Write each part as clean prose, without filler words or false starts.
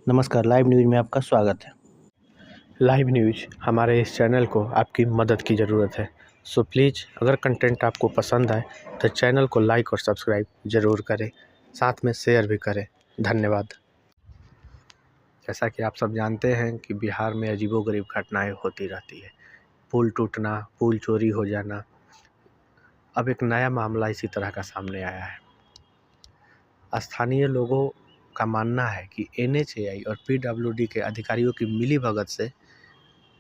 नमस्कार, live news में आपका स्वागत है। लाइव न्यूज हमारे इस चैनल को आपकी मदद की ज़रूरत है। सो प्लीज़ अगर कंटेंट आपको पसंद आए तो चैनल को लाइक और सब्सक्राइब ज़रूर करें, साथ में शेयर भी करें। धन्यवाद। जैसा कि आप सब जानते हैं कि बिहार में अजीबोगरीब घटनाएं होती रहती है। पुल टूटना, पुल चोरी हो जाना। अब एक नया मामला इसी तरह का सामने आया है। स्थानीय लोगों का मानना है कि NHAI और PWD के अधिकारियों की मिलीभगत से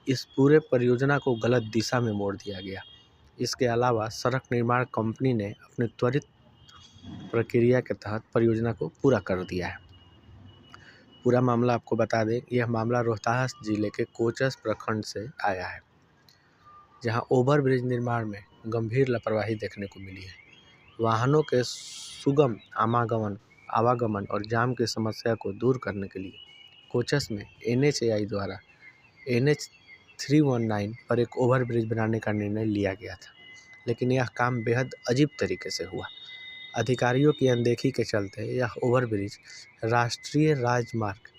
इस पूरे परियोजना को गलत दिशा में मोड़ दिया गया। इसके अलावा सड़क निर्माण कंपनी ने अपने त्वरित प्रक्रिया के तहत परियोजना को पूरा कर दिया है। पूरा मामला आपको बता दें, यह मामला रोहतास जिले के कोचस प्रखंड से आया है, जहां ओवरब्रिज निर्माण में गंभीर लापरवाही देखने को मिली है। वाहनों के सुगम आवागमन और जाम की समस्या को दूर करने के लिए कोचस में NHAI द्वारा NH 319 पर एक ओवरब्रिज बनाने का निर्णय लिया गया था, लेकिन यह काम बेहद अजीब तरीके से हुआ। अधिकारियों की अनदेखी के चलते यह ओवरब्रिज राष्ट्रीय राजमार्ग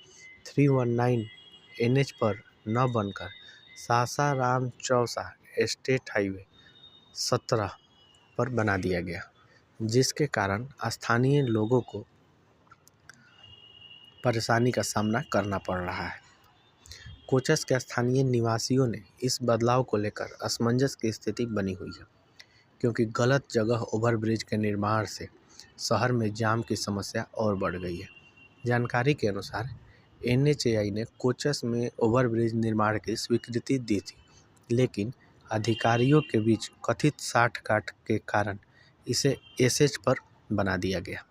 319 NH पर न बनकर सासाराम चौसा स्टेट हाईवे 17 पर बना दिया गया, जिसके कारण स्थानीय लोगों को परेशानी का सामना करना पड़ रहा है। कोचस के स्थानीय निवासियों ने इस बदलाव को लेकर असमंजस की स्थिति बनी हुई है, क्योंकि गलत जगह ओवरब्रिज के निर्माण से शहर में जाम की समस्या और बढ़ गई है। जानकारी के अनुसार NHAI ने कोचस में ओवरब्रिज निर्माण की स्वीकृति दी थी, लेकिन अधिकारियों के बीच कथित साठ-गांठ के कारण इसे SH पर बना दिया गया।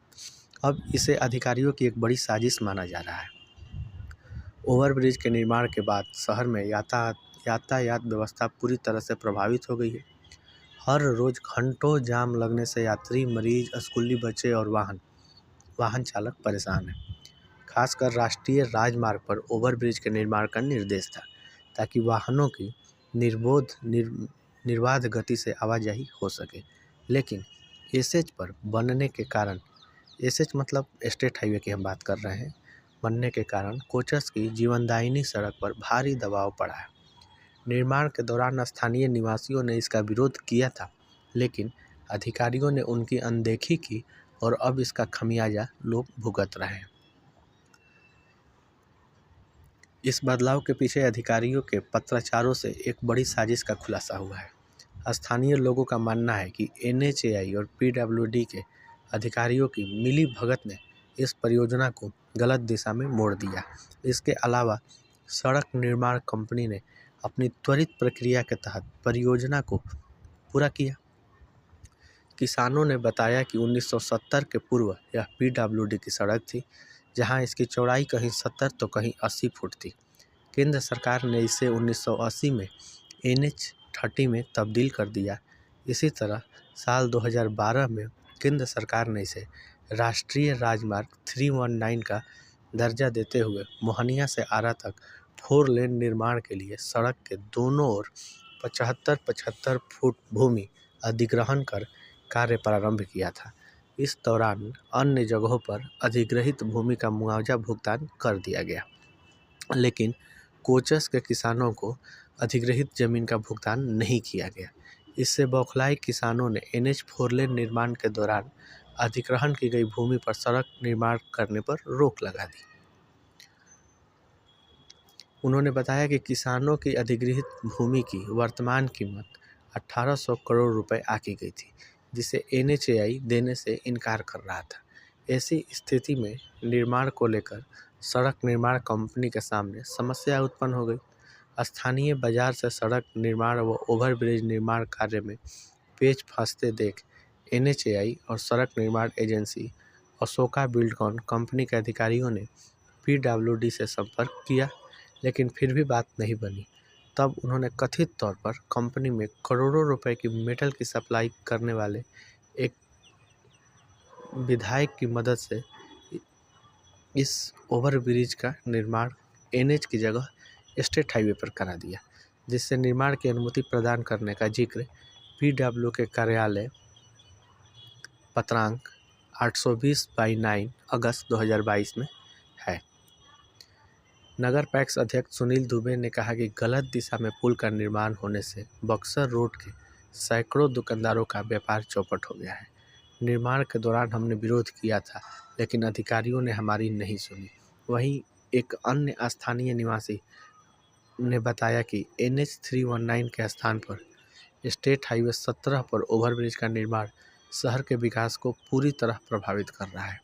अब इसे अधिकारियों की एक बड़ी साजिश माना जा रहा है। ओवरब्रिज के निर्माण के बाद शहर में यातायात व्यवस्था पूरी तरह से प्रभावित हो गई है। हर रोज़ घंटों जाम लगने से यात्री, मरीज, स्कूली बच्चे और वाहन चालक परेशान हैं। खासकर राष्ट्रीय राजमार्ग पर ओवरब्रिज के निर्माण का निर्देश था, ताकि वाहनों की निर्बाध गति से आवाजाही हो सके। लेकिन SH पर बनने के कारण, SH मतलब स्टेट हाईवे की हम बात कर रहे हैं, बनने के कारण कोचस की जीवनदायिनी सड़क पर भारी दबाव पड़ा है। निर्माण के दौरान स्थानीय निवासियों ने इसका विरोध किया था, लेकिन अधिकारियों ने उनकी अनदेखी की और अब इसका खमियाजा लोग भुगत रहे हैं। इस बदलाव के पीछे अधिकारियों के पत्राचारों से एक बड़ी साजिश का खुलासा हुआ है। स्थानीय लोगों का मानना है कि NHAI और PWD के अधिकारियों की मिलीभगत ने इस परियोजना को गलत दिशा में मोड़ दिया। इसके अलावा सड़क निर्माण कंपनी ने अपनी त्वरित प्रक्रिया के तहत परियोजना को पूरा किया। किसानों ने बताया कि 1970 के पूर्व यह PWD की सड़क थी, जहां इसकी चौड़ाई कहीं 70 तो कहीं 80 फुट थी। केंद्र सरकार ने इसे 1980 में NH 30 में तब्दील कर दिया। इसी तरह साल 2012 में केंद्र सरकार ने इसे राष्ट्रीय राजमार्ग 319 का दर्जा देते हुए मोहनिया से आरा तक 4 लेन निर्माण के लिए सड़क के दोनों ओर 75-75 फुट भूमि अधिग्रहण कर कार्य प्रारंभ किया था। इस दौरान अन्य जगहों पर अधिग्रहित भूमि का मुआवजा भुगतान कर दिया गया, लेकिन कोचस के किसानों को अधिग्रहित जमीन का भुगतान नहीं किया गया। इससे बौखलाए किसानों ने NH 4 लेन निर्माण के दौरान अधिग्रहण की गई भूमि पर सड़क निर्माण करने पर रोक लगा दी। उन्होंने बताया कि किसानों की अधिग्रहित भूमि की वर्तमान कीमत 1800 करोड़ रुपए आकी गई थी, जिसे NHAI देने से इनकार कर रहा था। ऐसी स्थिति में निर्माण को लेकर सड़क निर्माण कंपनी के सामने समस्या उत्पन्न हो गई। स्थानीय बाजार से सड़क निर्माण व ओवरब्रिज निर्माण कार्य में पेच फंसते देख NHAI और सड़क निर्माण एजेंसी अशोका बिल्डकॉन कंपनी के अधिकारियों ने PWD से संपर्क किया, लेकिन फिर भी बात नहीं बनी। तब उन्होंने कथित तौर पर कंपनी में करोड़ों रुपए की मेटल की सप्लाई करने वाले एक विधायक की मदद से इस ओवरब्रिज का निर्माण NH की जगह स्टेट हाईवे पर करा दिया, जिससे निर्माण की अनुमति प्रदान करने का जिक्र PW के कार्यालय पत्रांक 820/9 अगस्त 2022 में है। नगर पैक्स अध्यक्ष सुनील दुबे ने कहा कि गलत दिशा में पुल का निर्माण होने से बक्सर रोड के सैकड़ों दुकानदारों का व्यापार चौपट हो गया है। निर्माण के दौरान हमने विरोध किया था, लेकिन अधिकारियों ने हमारी नहीं सुनी। वहीं एक अन्य स्थानीय निवासी ने बताया कि NH 319 के स्थान पर स्टेट हाईवे 17 पर ओवरब्रिज का निर्माण शहर के विकास को पूरी तरह प्रभावित कर रहा है।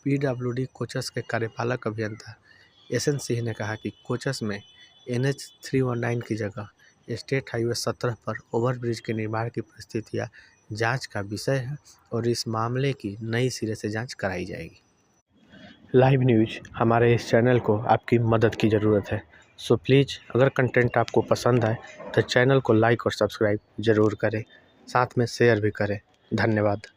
PWD कोचस के कार्यपालक अभियंता SN सिंह ने कहा कि कोचस में NH 319 की जगह स्टेट हाईवे 17 पर ओवरब्रिज के निर्माण की परिस्थितियां जांच का विषय है और इस मामले की नई सिरे से जांच कराई जाएगी। लाइव न्यूज हमारे इस चैनल को आपकी मदद की ज़रूरत है। सो प्लीज़ अगर कंटेंट आपको पसंद आए तो चैनल को लाइक और सब्सक्राइब ज़रूर करें, साथ में शेयर भी करें। धन्यवाद।